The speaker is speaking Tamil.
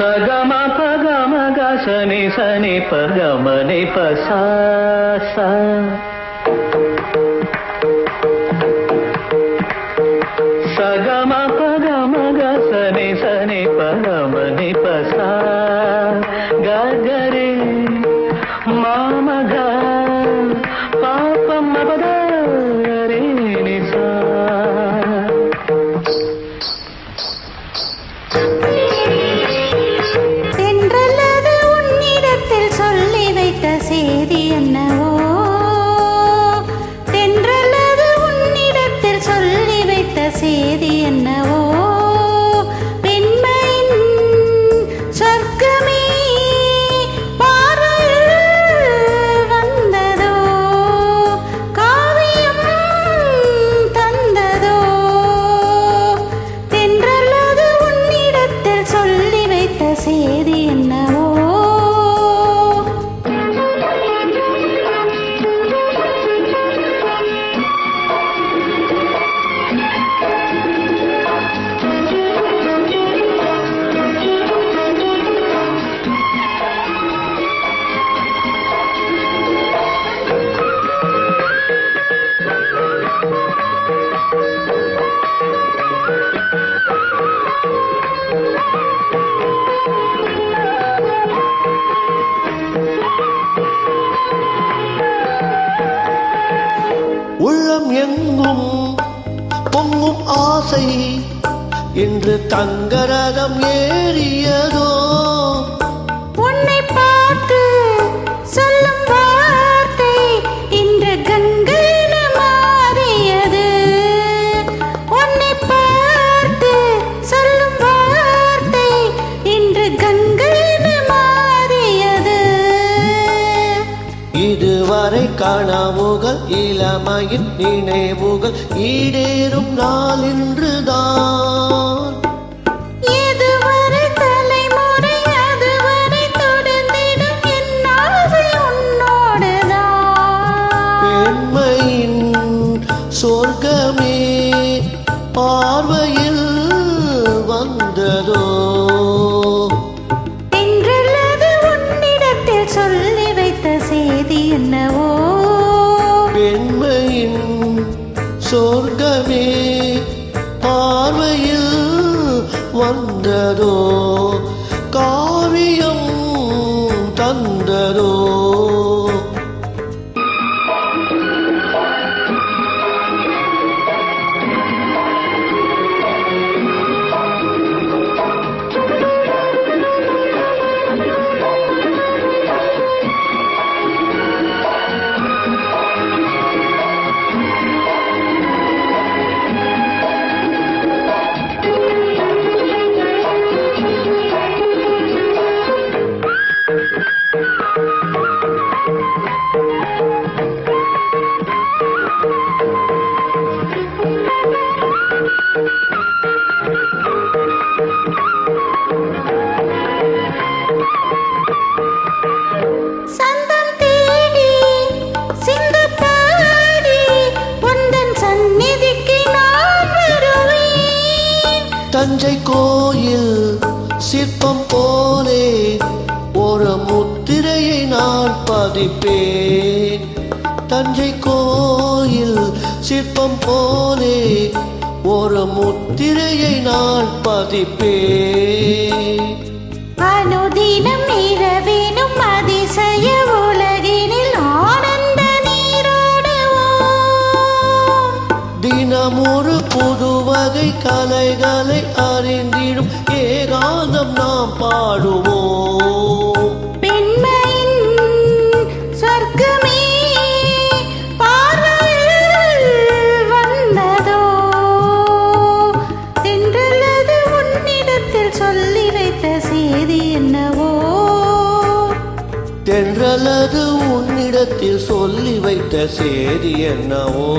சகம பகம கசனி சனி பகமனி பசா சகம பகம கசனி சனி பகமனி பசா ககரே மாமக பாபம் மபதரே நிசா. தென்றல்லது உன்னிடத்தில் சொல்லி வைத்த செய்தி என்னவோ, தென்றல்லது உன்னிடத்தில் சொல்லி வைத்த செய்தி என்னவோ, பெண்மையின் சொர்க்கமே பார்வையில் வந்ததோ, காவியம் தந்ததோ, தென்றல்லது உன்னிடத்தில் சொல்லி வைத்த செய்தி என்னவோ. உள்ளம் எங்கும் பொங்கும் ஆசை இன்று தங்கரதம் ஏறியதோ, உன்னை பார்த்து சொல்லும் வார்த்தை இன்று கங்கையில மாறியது, உன்னை பார்த்து சொல்லும் வார்த்தை இன்று கங்கையில மாறியது. இதுவரை கனவுகள் இளமையின் நினைவுகள் ஈடேறும் நாள் இன்றுதான். இதுவரை தலைமுறை அதுவரை தொடர்ந்திடும் என் ஆசை உன்னோடுதான். பெண்மையின் சொர்க்கமே பார்வையில் வந்ததோ, தென்றல்லது உன்னிடத்தில் சொல்லி வைத்த செய்தி என்னவோ, பெண்மையின் சொர்க்கமே பார்வையில் வந்ததோ, காவியம் தந்ததோ. சந்தம் தேடி சிந்து பாடி உந்தன் சந்நிதிக்கு நான் வருவேன். தஞ்சை கோயில் சிற்பம் போலே ஒரு முத்திரையை நான் பதிப்பேன். தஞ்சை கோயில் சிற்பம் போலே ஒரு முத்திரையை நான் பதிப்பேன். அனுதினம் இரவேனும் அதிசய உலகினில் ஆனந்த நீரோடுவோம். தினமொரு புது வகை கலைகளை அறிந்திடும் ஏகாந்தம் நாம் பாடுவோம். பெண்மையின் சொர்க்கமே பார்வையில் வந்ததோ, தென்றல்லது உன்னிடத்தில் சொல்லி வைத்த செய்தி என்னவோ, தென்றல்லது உன்னிடத்தில் சொல்லி வைத்த செய்தி என்னவோ.